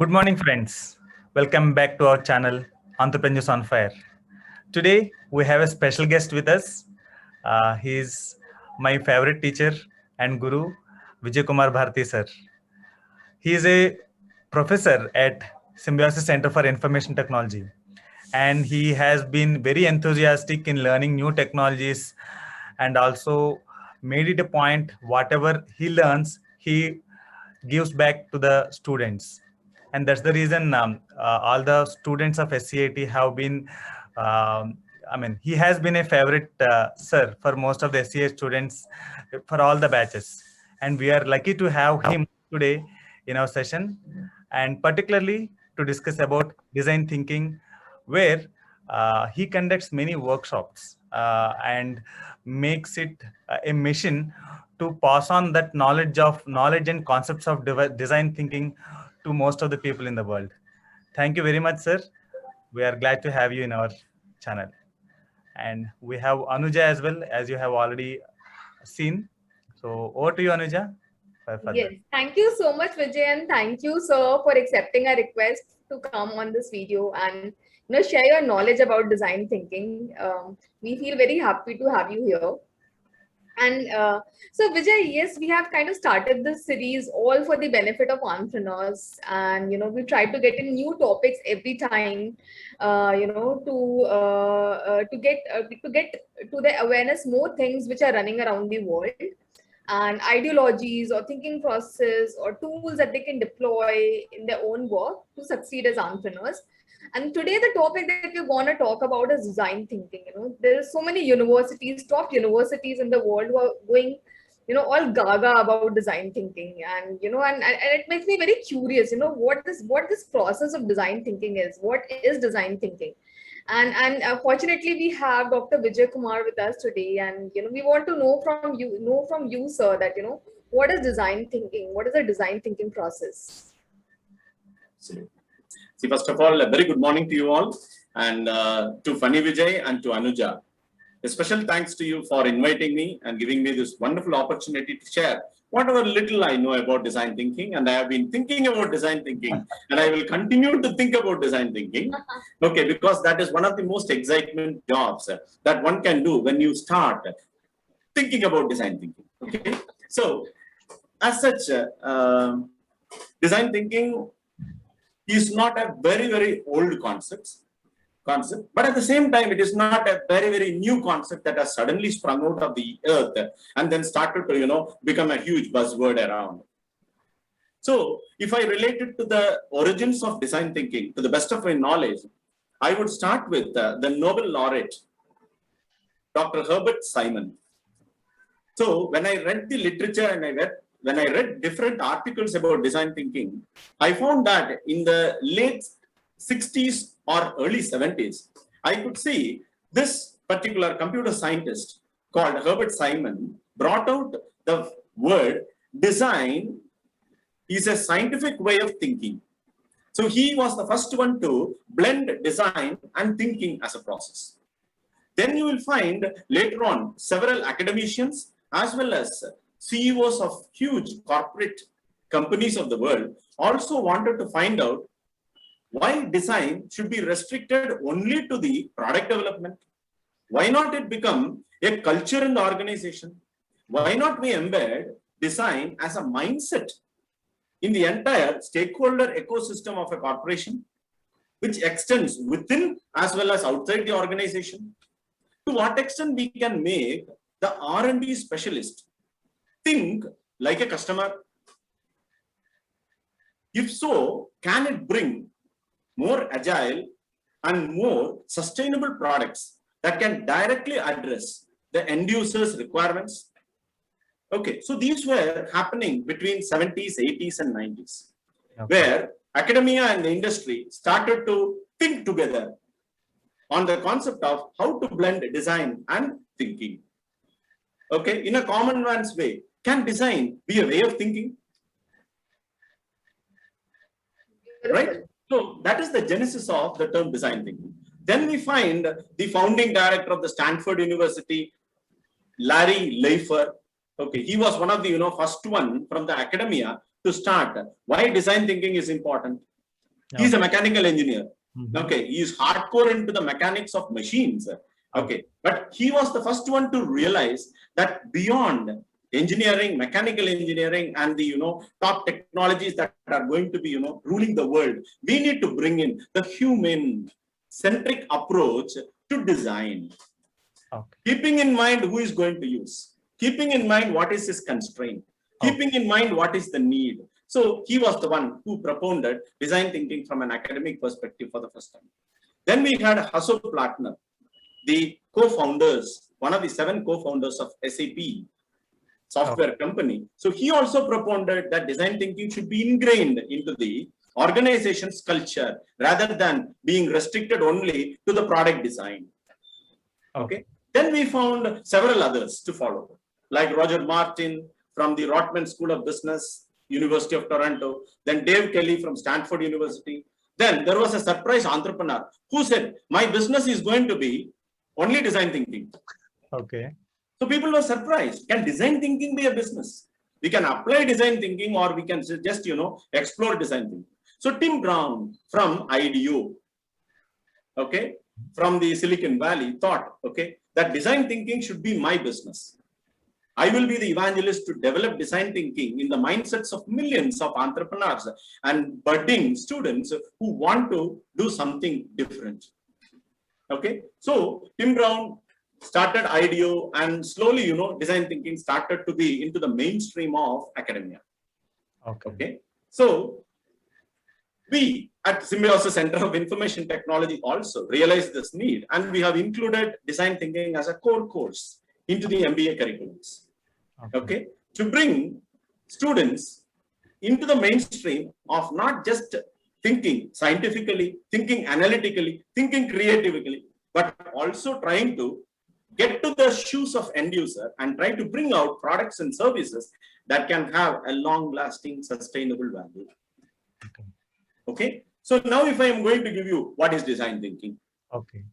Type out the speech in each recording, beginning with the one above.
Good morning, friends. Welcome back to our channel, Entrepreneurs on Fire. Today, we have a special guest with us. He is my favorite teacher and guru, Vijay Kumar Bharti sir. He is a professor at Symbiosis Center for Information Technology, and he has been very enthusiastic in learning new technologies and also made it a point whatever he learns, he gives back to the students. And that's the reason all the students of SCAT have been, he has been a favorite sir for most of the SCA students for all the batches. And we are lucky to have him today in our session, and particularly to discuss about design thinking, where he conducts many workshops and makes it a mission to pass on that knowledge and concepts of design thinking to most of the people in the world. Thank you very much, sir. We are glad to have you in our channel. And we have Anuja as well, as you have already seen. So over to you, Anuja. Yes, thank you so much, Vijay, and thank you, sir, for accepting our request to come on this video and share your knowledge about design thinking. We feel very happy to have you here. And so, Vijay, yes, we have kind of started this series all for the benefit of entrepreneurs, and we try to get in new topics every time, to get to the awareness more things which are running around the world, and ideologies or thinking processes or tools that they can deploy in their own work to succeed as entrepreneurs. And today the topic that we're going to talk about is design thinking. There are so many universities, top universities in the world, who are going all gaga about design thinking. And and it makes me very curious, what this process of design thinking is. What is design thinking? And fortunately we have Dr. Vijay Kumar with us today, and we want to know from you, sir, that what is design thinking? What is the design thinking process? See, first of all, a very good morning to you all, and to Funny Vijay and to Anuja. A special thanks to you for inviting me and giving me this wonderful opportunity to share whatever little I know about design thinking. And I have been thinking about design thinking, and I will continue to think about design thinking. Okay, because that is one of the most excitement jobs that one can do when you start thinking about design thinking. Okay, so as such, design thinking is not a very old concept, but at the same time, it is not a very new concept that has suddenly sprung out of the earth and then started to become a huge buzzword around. So if I relate it to the origins of design thinking, to the best of my knowledge, I would start with the Nobel laureate, Dr. Herbert Simon. So when I read the literature and when I read different articles about design thinking, I found that in the late 60s or early 70s, I could see this particular computer scientist called Herbert Simon brought out the word design is a scientific way of thinking. So he was the first one to blend design and thinking as a process. Then you will find later on several academicians as well as CEOs of huge corporate companies of the world also wanted to find out why design should be restricted only to the product development. Why not it become a culture in the organization? Why not we embed design as a mindset in the entire stakeholder ecosystem of a corporation, which extends within as well as outside the organization? To what extent we can make the R&D specialist think like a customer? If so, can it bring more agile and more sustainable products that can directly address the end users' requirements? Okay, so these were happening between 70s, 80s, and 90s, where academia and the industry started to think together on the concept of how to blend design and thinking. Okay, in a common man's way, can design be a way of thinking? Right? So that is the genesis of the term design thinking. Then we find the founding director of the Stanford University, Larry Leifer. Okay, he was one of the first one from the academia to start why design thinking is important. He's a mechanical engineer. Mhm. Okay, he is hardcore into the mechanics of machines. Okay, but he was the first one to realize that beyond engineering, mechanical engineering, and the top technologies that are going to be ruling the world, we need to bring in the human-centric approach to design. Okay. Keeping in mind who is going to use, keeping in mind what is his constraint, keeping in mind what is the need. So he was the one who propounded design thinking from an academic perspective for the first time. Then we had Hasso Plattner, the co-founders, one of the 7 co-founders of SAP software company. So he also propounded that design thinking should be ingrained into the organization's culture rather than being restricted only to the product design. Okay. Then we found several others to follow, like Roger Martin from the Rotman School of Business, University of Toronto, then Dave Kelly from Stanford University. Then there was a surprise entrepreneur who said, my business is going to be only design thinking. Okay. So people were surprised. Can design thinking be a business? We can apply design thinking, or we can just, explore design thinking. So Tim Brown from IDEO, okay, from the Silicon Valley thought, okay, that design thinking should be my business. I will be the evangelist to develop design thinking in the mindsets of millions of entrepreneurs and budding students who want to do something different. Okay, so Tim Brown started IDEO, and slowly, design thinking started to be into the mainstream of academia. Okay, so we at Symbiosis Center of Information Technology also realized this need, and we have included design thinking as a core course into the MBA curriculums. Okay, to bring students into the mainstream of not just thinking scientifically, thinking analytically, thinking creatively, but also trying to get to the shoes of end user and try to bring out products and services that can have a long-lasting, sustainable value. Okay. So now if I am going to give you what is design thinking. Okay.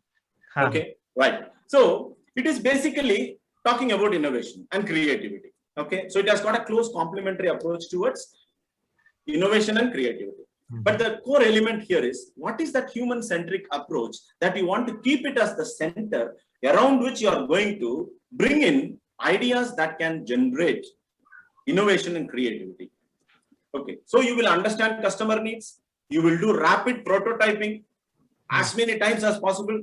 Okay. Right. So it is basically talking about innovation and creativity. Okay. So it has got a close complementary approach towards innovation and creativity. But the core element here is, what is that human-centric approach that you want to keep it as the center around which you are going to bring in ideas that can generate innovation and creativity. Okay, so you will understand customer needs. You will do rapid prototyping as many times as possible.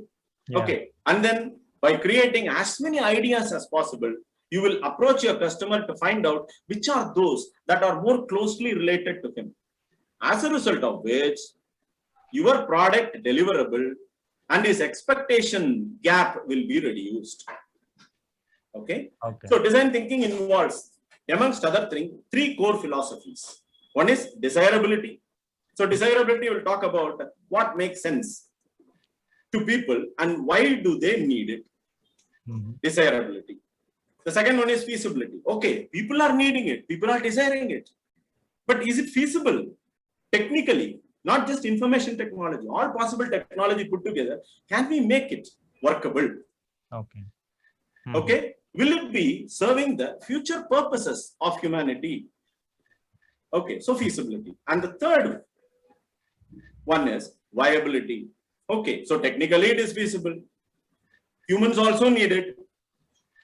Okay, and then by creating as many ideas as possible, you will approach your customer to find out which are those that are more closely related to him. As a result of which, your product deliverable and his expectation gap will be reduced. Okay. So design thinking involves, amongst other things, 3 core philosophies. One is desirability. So desirability will talk about what makes sense to people and why do they need it. Desirability. The second one is feasibility. Okay, people are needing it, people are desiring it, but is it feasible technically? Not just information technology, all possible technology put together, can we make it workable? Okay. Okay, will it be serving the future purposes of humanity? Okay, so feasibility. And the third one is viability. Okay, so technically it is feasible. Humans also need it.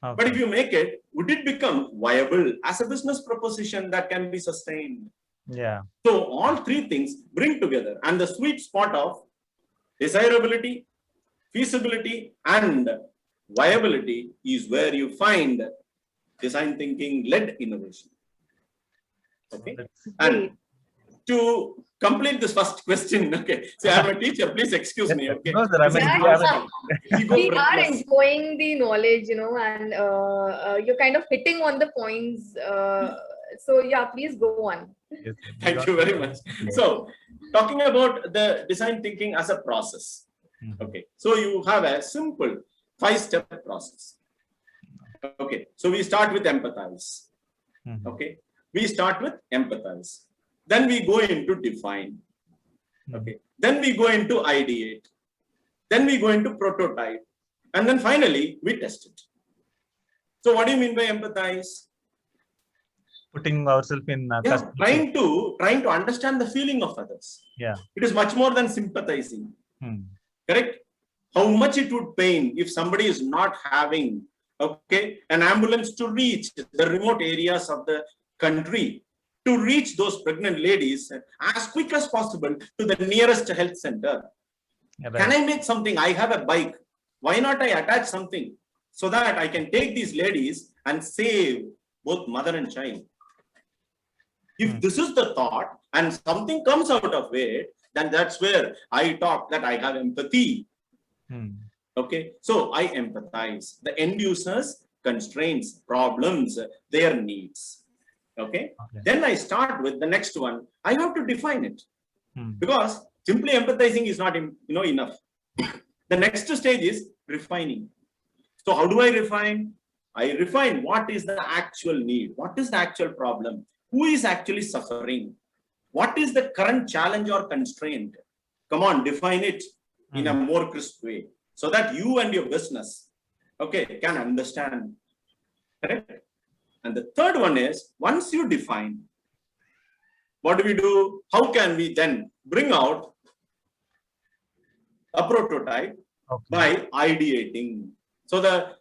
But if you make it, would it become viable as a business proposition that can be sustained? Yeah. So all 3 things bring together, and the sweet spot of desirability, feasibility, and viability is where you find design thinking led innovation. Okay. And to complete this first question, okay. So I'm a teacher, please excuse me. Okay. No, sir, we are enjoying the knowledge, and you're kind of hitting on the points. So yeah, please go on. Yes, thank you very much. So talking about the design thinking as a process. Okay. So you have a simple 5-step process. Okay. So we start with empathize. Okay. We start with empathize. Then we go into define. Okay. Then we go into ideate. Then we go into prototype. And then finally we test it. So what do you mean by empathize? putting ourselves in Yeah, customer. trying to understand the feeling of others. Yeah. It is much more than sympathizing. Hmm. Correct? How much it would pain if somebody is not having, okay, an ambulance to reach the remote areas of the country, to reach those pregnant ladies as quick as possible to the nearest health center. Right. Can I make something? I have a bike. Why not I attach something so that I can take these ladies and save both mother and child? If this is the thought and something comes out of it, then that's where I talk that I have empathy. Hmm. Okay, so I empathize the end users, constraints, problems, their needs. Okay, then I start with the next one. I have to define it because simply empathizing is not enough. The next stage is refining. So how do I refine? I refine what is the actual need, what is the actual problem, who is actually suffering, what is the current challenge or constraint. Come on, define it in a more crisp way so that you and your business, okay, can understand. Correct? And the third one is, once you define, what do we do? How can we then bring out a prototype? By ideating. So the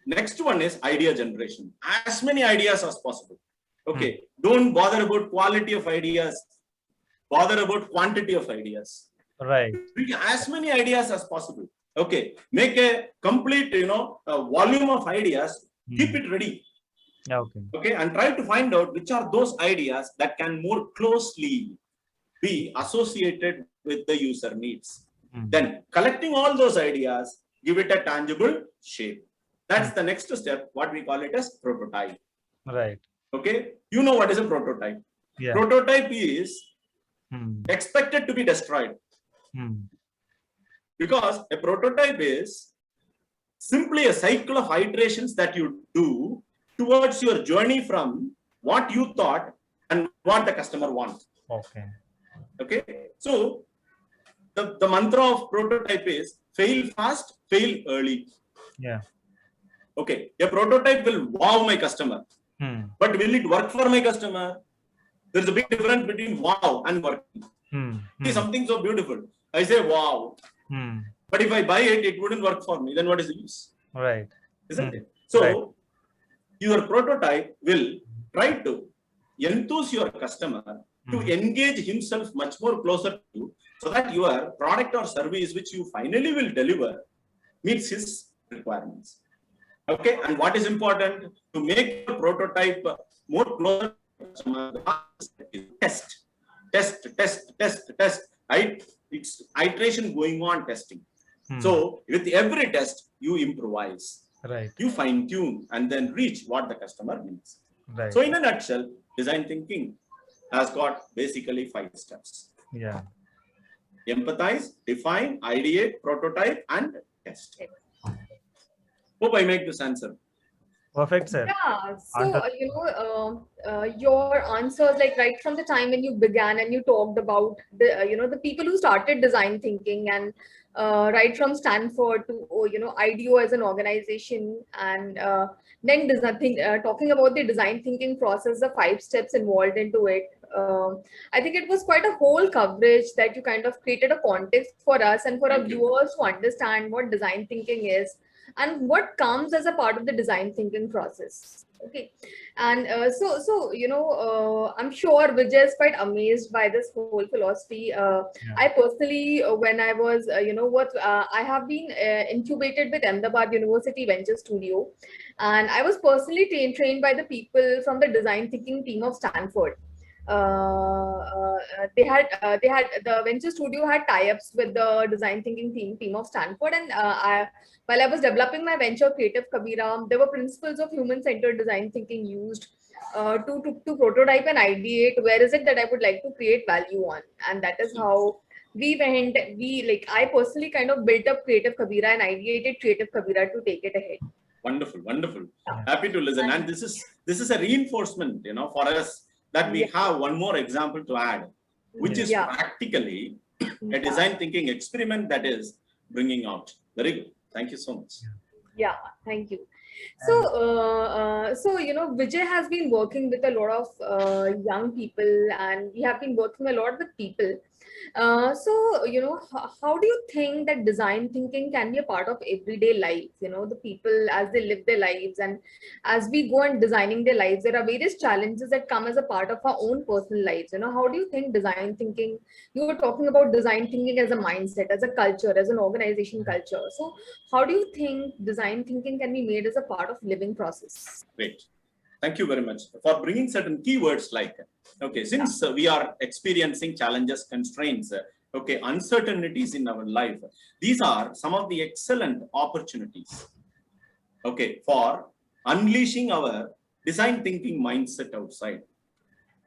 next one is idea generation. As many ideas as possible. Okay. Don't bother about quality of ideas. Bother about quantity of ideas. Right. As many ideas as possible. Okay. Make a complete, a volume of ideas. Keep it ready. Okay. Okay. And try to find out which are those ideas that can more closely be associated with the user needs. Then collecting all those ideas, give it a tangible shape. That's the next step, what we call it as prototype. Right. Okay. You know what is a prototype? Yeah. Prototype is expected to be destroyed. Because a prototype is simply a cycle of iterations that you do towards your journey from what you thought and what the customer wants. Okay. Okay. So the mantra of prototype is fail fast, fail early. Yeah. Okay. A prototype will wow my customer. But will it work for my customer? There's a big difference between wow and working. See, something so beautiful. I say wow. But if I buy it, it wouldn't work for me. Then what is the use? Right. Isn't it? So your prototype will try to enthuse your customer to engage himself much more closer to you, so that your product or service which you finally will deliver meets his requirements. Okay, and what is important to make your prototype more closer to customer, test. Right? It's iteration going on, testing. So with every test, you improvise. Right. You fine tune and then reach what the customer needs. Right. So in a nutshell, design thinking has got basically 5 steps. Yeah. Empathize, define, ideate, prototype, and test. Hope I make this answer. Perfect, sir. Yeah. So, your answers, like right from the time when you began and you talked about the, the people who started design thinking, and right from Stanford to, IDEO as an organization, and then talking about the design thinking process, the 5 steps involved into it. I think it was quite a whole coverage that you kind of created a context for us and for our viewers to understand what design thinking is and what comes as a part of the design thinking process. Okay. And I'm sure Vijay is quite amazed by this whole philosophy. I personally, when I was, I have been incubated with Ahmedabad University Venture Studio, and I was personally trained by the people from the design thinking team of Stanford. They had the Venture Studio had tie-ups with the design thinking team of Stanford, and while I was developing my venture Creative Kabira, there were principles of human-centered design thinking used to prototype and ideate where is it that I would like to create value on, and that is how I personally kind of built up Creative Kabira and ideated Creative Kabira to take it ahead. Wonderful. Happy to listen. And this is a reinforcement, for us, that we have one more example to add, which is practically a design thinking experiment that is bringing out. Very good. Thank you so much. Yeah, thank you. So Vijay has been working with a lot of young people, and we have been working a lot with people. How do you think that design thinking can be a part of everyday life? The people as they live their lives, and as we go on designing their lives, there are various challenges that come as a part of our own personal lives. How do you think design thinking? You were talking about design thinking as a mindset, as a culture, as an organization culture. So how do you think design thinking can be made as a part of living process? Great. Thank you very much for bringing certain keywords like, okay, since we are experiencing challenges, constraints, okay, uncertainties in our life, these are some of the excellent opportunities, okay, for unleashing our design thinking mindset outside.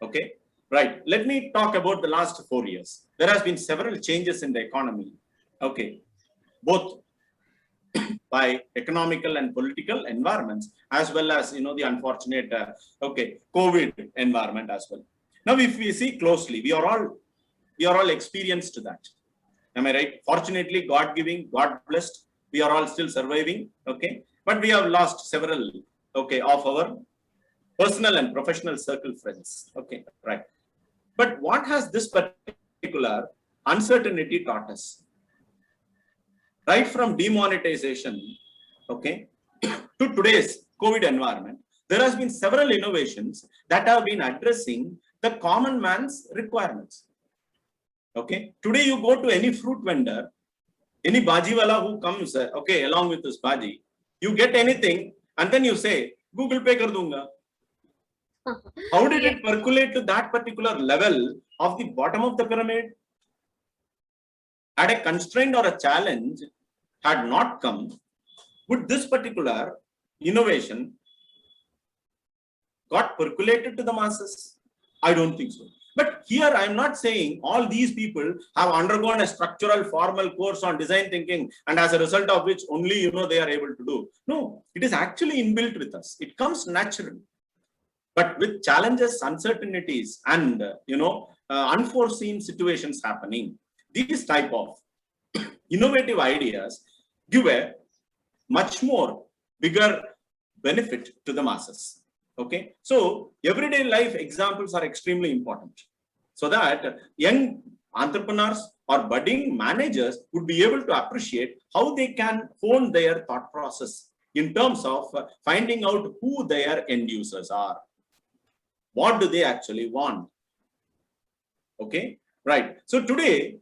Okay, right. Let me talk about the last 4 years. There has been several changes in the economy, okay, both by economical and political environments, as well as the unfortunate COVID environment as well. Now, if we see closely, we are all experienced to that. Am I right? Fortunately, God giving, God blessed, we are all still surviving. Okay, but we have lost several of our personal and professional circle friends. Okay, right. But what has this particular uncertainty taught us? Right from demonetization, okay, to today's COVID environment, there has been several innovations that have been addressing the common man's requirements. Okay, today you go to any fruit vendor, any bajiwala who comes, okay, along with this baji, you get anything, and then you say, Google Pay kar dunga. How did it percolate to that particular level of the bottom of the pyramid? Had a constraint or a challenge had not come, would this particular innovation got percolated to the masses? I don't think so. But here I am not saying all these people have undergone a structural formal course on design thinking, and as a result of which only they are able to do. No, it is actually inbuilt with us. It comes naturally. But with challenges, uncertainties, and unforeseen situations happening, these type of innovative ideas give a much more bigger benefit to the masses. Okay, so everyday life examples are extremely important, so that young entrepreneurs or budding managers would be able to appreciate how they can hone their thought process in terms of finding out who their end users are. What do they actually want? Okay, right. So today,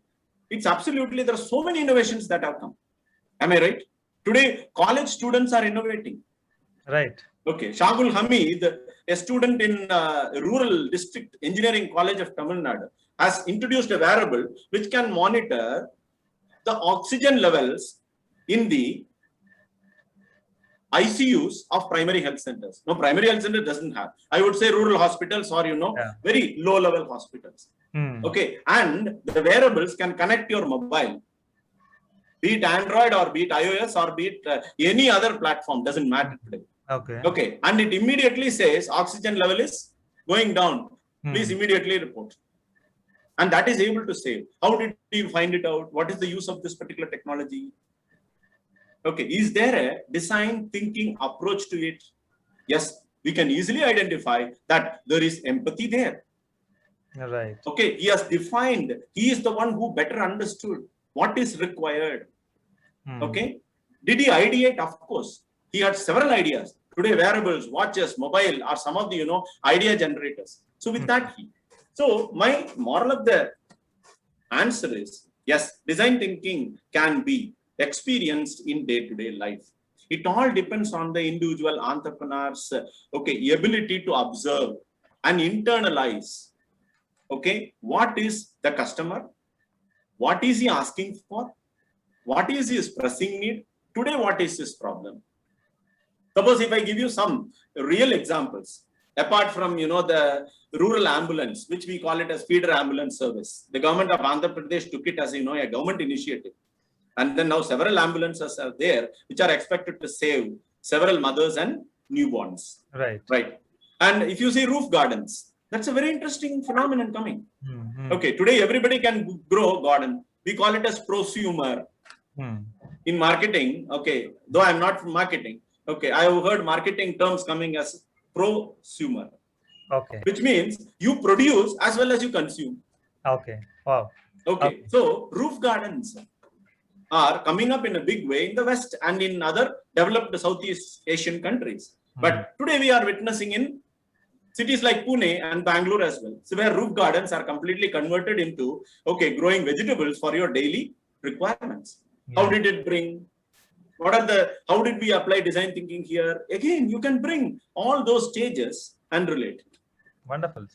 it's absolutely, there are so many innovations that have come. Am I right? Today, college students are innovating. Right. Okay, Shagul Hamid, a student in Rural District Engineering College of Tamil Nadu, has introduced a wearable which can monitor the oxygen levels in the ICUs of primary health centers. No, primary health center doesn't have. I would say rural hospitals or, very low level hospitals. Okay, and the wearables can connect your mobile, be it Android or be it iOS or be it any other platform, doesn't matter today. Okay. Okay, and it immediately says oxygen level is going down. Please immediately report. And that is able to save. How did you find it out? What is the use of this particular technology? Okay, is there a design thinking approach to it? Yes, we can easily identify that there is empathy there. Right. Okay, he has defined, he is the one who better understood what is required. Okay, did he ideate? Of course, he had several ideas. Today, wearables, watches, mobile are some of the idea generators. So with that, so my moral of the answer is yes, design thinking can be experienced in day-to-day life. It all depends on the individual entrepreneur's ability to observe and internalize. Okay, what is the customer? What is he asking for? What is his pressing need? Today, what is his problem? Suppose if I give you some real examples, apart from the rural ambulance, which we call it as feeder ambulance service. The government of Andhra Pradesh took it as a government initiative. And then now several ambulances are there, which are expected to save several mothers and newborns. Right. Right. And if you see roof gardens, that's a very interesting phenomenon coming. Okay, today everybody can grow garden. We call it as prosumer. In marketing, okay, though I'm not from marketing, Okay, I have heard marketing terms coming as prosumer, Okay. which means you produce as well as you consume. Okay. Wow. Okay, so roof gardens are coming up in a big way in the West and in other developed Southeast Asian countries. But today we are witnessing in cities like Pune and Bangalore as well. So where roof gardens are completely converted into, okay, growing vegetables for your daily requirements. How did it bring? How did we apply design thinking here? Again, you can bring all those stages and relate. Wonderful.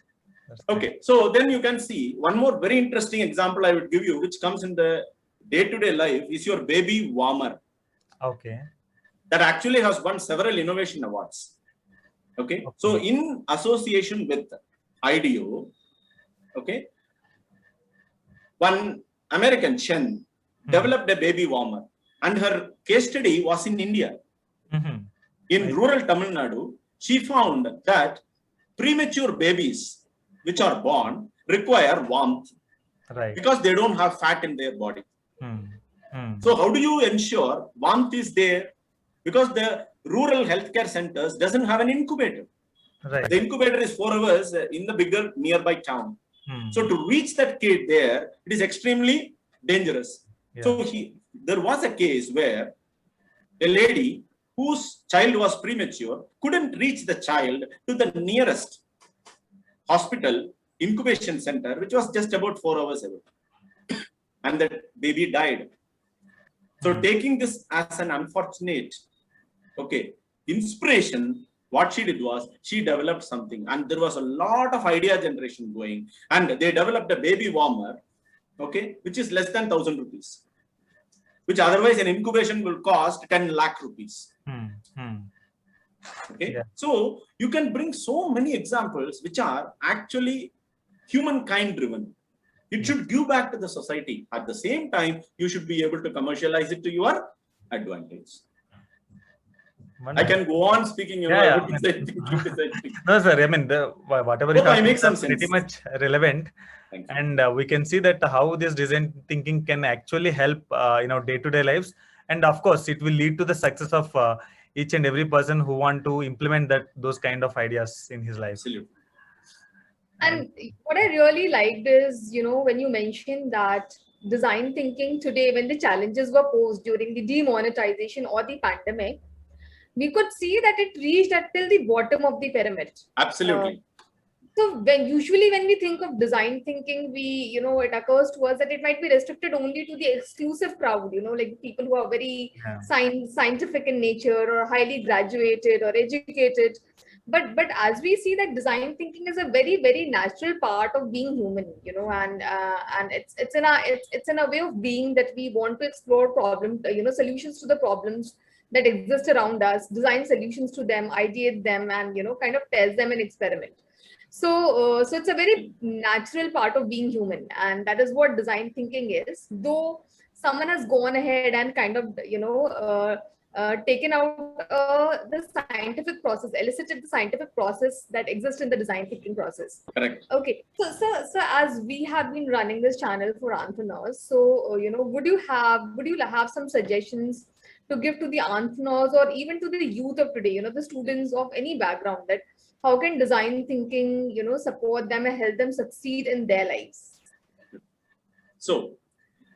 That's great. Okay, so then you can see one more very interesting example I would give you, which comes in the day-to-day life, is your baby warmer. Okay. That actually has won several innovation awards. Okay, so in association with IDEO, okay, one American, Chen, developed a baby warmer, and her case study was in India. In rural Tamil Nadu, she found that premature babies which are born require warmth, Right. because they don't have fat in their body. So how do you ensure warmth is there? Because the rural healthcare centers doesn't have an incubator. right. The incubator is 4 hours in the bigger nearby town. So to reach that kid there, it is extremely dangerous. So there was a case where a lady whose child was premature couldn't reach the child to the nearest hospital incubation center, which was just about 4 hours away. And that baby died. So taking this as an unfortunate, okay, inspiration, what she did was she developed something, and there was a lot of idea generation going, and they developed a baby warmer, okay, which is less than 1,000 rupees, which otherwise an incubation will cost 10 lakh rupees. Okay, so you can bring so many examples which are actually humankind driven. It should give back to the society. At the same time, you should be able to commercialize it to your advantage. I can go on speaking about design thinking. No, sir. I mean, whatever you Hope I talk make some is pretty sense. much relevant, Thank you. and we can see that how this design thinking can actually help day-to-day lives, and of course, it will lead to the success of each and every person who want to implement those kind of ideas in his life. Absolutely. And what I really liked is, when you mentioned that design thinking today, when the challenges were posed during the demonetization or the pandemic, we could see that it reached until the bottom of the pyramid. Absolutely. So usually when we think of design thinking, it occurs to us that it might be restricted only to the exclusive crowd, like people who are very scientific in nature or highly graduated or educated. But as we see that design thinking is a very, very natural part of being human, and it's in a way of being that we want to explore solutions to the problems that exist around us, design solutions to them, ideate them, and kind of test them and experiment. So it's a very natural part of being human, and that is what design thinking is. Though someone has gone ahead and kind of taken out the scientific process, elicited the scientific process that exists in the design thinking process. Correct. Okay, so as we have been running this channel for entrepreneurs, so would you have some suggestions to give to the entrepreneurs or even to the youth of today, the students of any background, that how can design thinking, support them and help them succeed in their lives? So,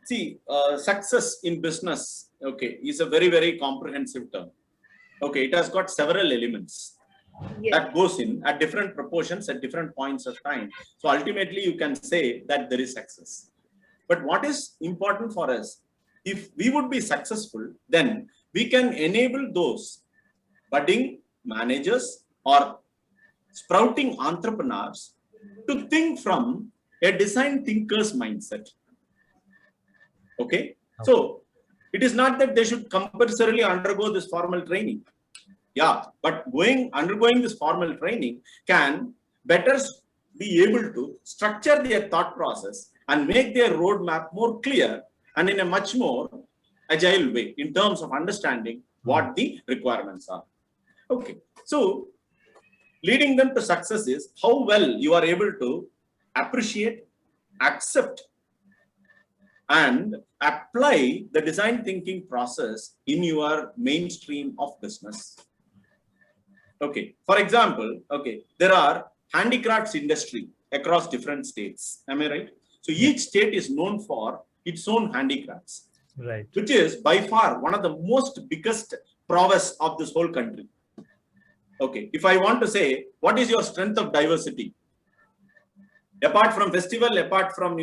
see, success in business, okay, is a very, very comprehensive term. Okay, it has got several elements that goes in at different proportions at different points of time. So ultimately, you can say that there is success. But what is important for us, if we would be successful, then we can enable those budding managers or sprouting entrepreneurs to think from a design thinker's mindset. Okay, so it is not that they should compulsorily undergo this formal training. Yeah, but undergoing this formal training can better be able to structure their thought process and make their roadmap more clear and in a much more agile way in terms of understanding what the requirements are. Okay, so leading them to success is how well you are able to appreciate, accept and apply the design thinking process in your mainstream of business. Okay, for example, okay, there are handicrafts industry across different states. Am I right? So each state is known for its own handicrafts, Right. which is by far one of the most biggest prowess of this whole country. Okay, if I want to say, what is your strength of diversity? Apart from festival, apart from,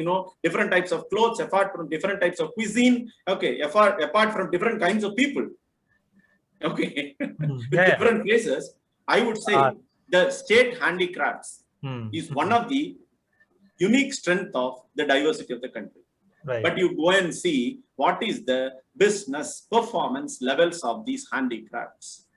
different types of clothes, apart from different types of cuisine, okay, apart from different kinds of people, okay, with different places, I would say the state handicrafts is one of the unique strength of the diversity of the country. Right. But you go and see what is the business performance levels of these handicrafts.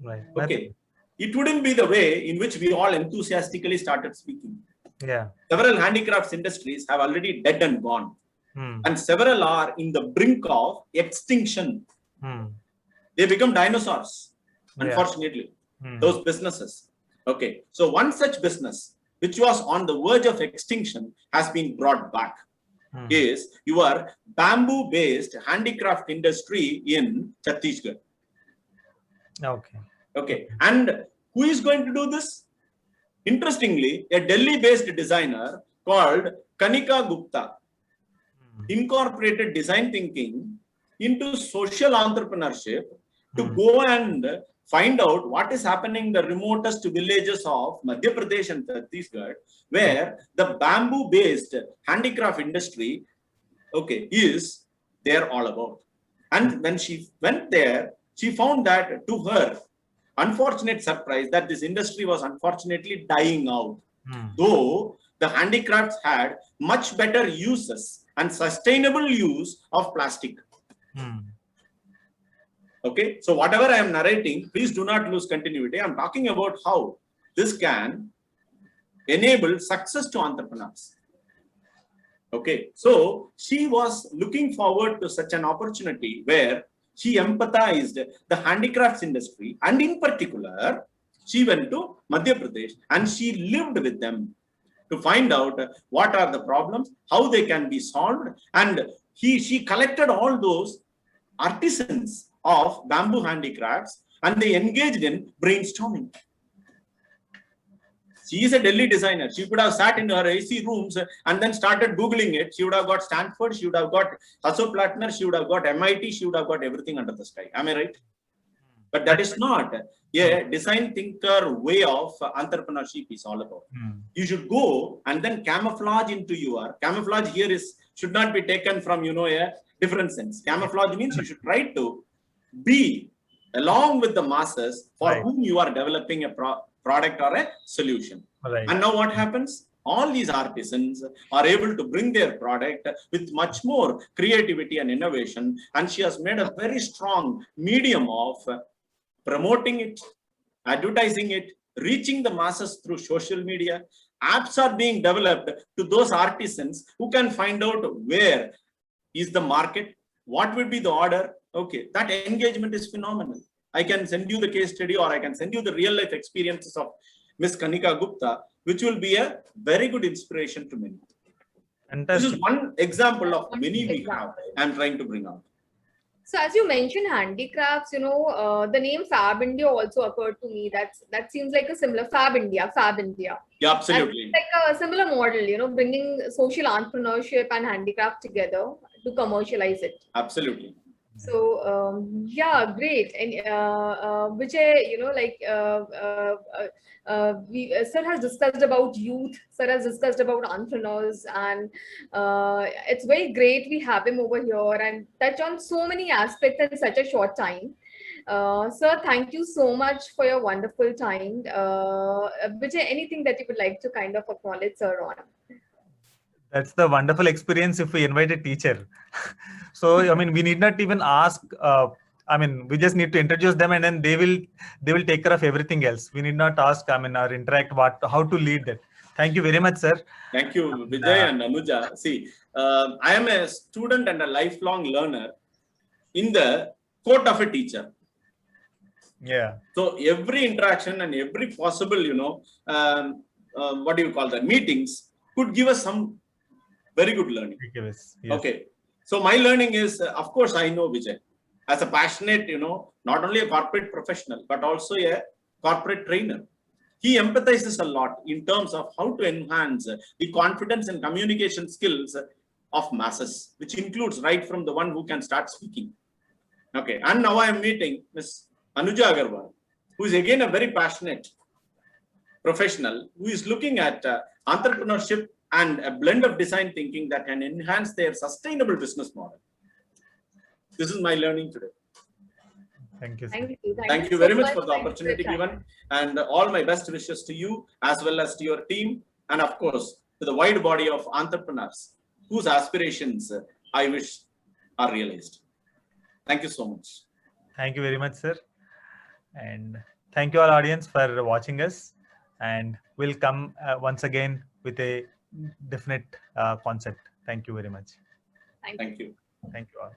Right. Okay. It wouldn't be the way in which we all enthusiastically started speaking. Yeah. Several handicrafts industries have already dead and gone. And several are in the brink of extinction. They become dinosaurs, unfortunately, those businesses. Okay. So one such business, which was on the verge of extinction, has been brought back. Is your bamboo-based handicraft industry in Chhattisgarh. Okay. Okay. And who is going to do this? Interestingly, a Delhi-based designer called Kanika Gupta incorporated design thinking into social entrepreneurship to go and find out what is happening in the remotest villages of Madhya Pradesh and Chhattisgarh, where the bamboo-based handicraft industry, okay, is there all about. And when she went there, she found that, to her unfortunate surprise, that this industry was unfortunately dying out. Though the handicrafts had much better uses and sustainable use of plastic. Okay, so whatever I am narrating, please do not lose continuity. I'm talking about how this can enable success to entrepreneurs. Okay, so she was looking forward to such an opportunity where she empathized the handicrafts industry, and in particular, she went to Madhya Pradesh and she lived with them to find out what are the problems, how they can be solved, and she collected all those artisans of bamboo handicrafts and they engaged in brainstorming. She is a Delhi designer. She could have sat in her AC rooms and then started Googling it. She would have got Stanford, she would have got Hasso Plattner, she would have got MIT, she would have got everything under the sky. Am I right? But that is not a design thinker way of entrepreneurship is all about. You should go and then camouflage into your, camouflage here should not be taken from, a different sense. Camouflage means you should try to be along with the masses for whom you are developing a product or a solution. And now what happens? All these artisans are able to bring their product with much more creativity and innovation. And she has made a very strong medium of promoting it, advertising it, reaching the masses through social media. Apps are being developed to those artisans who can find out where is the market, what will be the order. Okay, that engagement is phenomenal. I can send you the case study or I can send you the real life experiences of Miss Kanika Gupta, which will be a very good inspiration to many. This is one example of many we have I'm trying to bring out. So as you mentioned handicrafts, the name Fab India also occurred to me. That seems like a similar Fab India. Yeah, absolutely. That's like a similar model, bringing social entrepreneurship and handicraft together to commercialize it. Absolutely. So yeah, great. And Vijay, Sir has discussed about youth. Sir has discussed about entrepreneurs, and it's very great we have him over here and touch on so many aspects in such a short time. Sir, thank you so much for your wonderful time. Vijay, anything that you would like to kind of acknowledge Sir on? That's the wonderful experience if we invite a teacher. So, I mean, we need not even ask. We just need to introduce them, and then they will take care of everything else. We need not ask. Or interact how to lead that. Thank you very much, sir. Thank you, Vijay and Anuja. See, I am a student and a lifelong learner in the court of a teacher. Yeah. So every interaction and every possible, what do you call that, meetings could give us some Very good learning. Yes. Okay. So my learning is, of course, I know Vijay as a passionate, not only a corporate professional, but also a corporate trainer. He empathizes a lot in terms of how to enhance the confidence and communication skills of masses, which includes right from the one who can start speaking. Okay. And now I am meeting Ms. Anuja Agarwal, who is again a very passionate professional who is looking at entrepreneurship and a blend of design thinking that can enhance their sustainable business model. This is my learning today. Thank you. Sir. Thank you. Thank you very much for the opportunity given, and all my best wishes to you as well as to your team, and of course to the wide body of entrepreneurs whose aspirations I wish are realized. Thank you so much. Thank you very much, sir. And thank you all audience for watching us. And we'll come once again with a definite concept. Thank you very much. Thank you. Thank you all.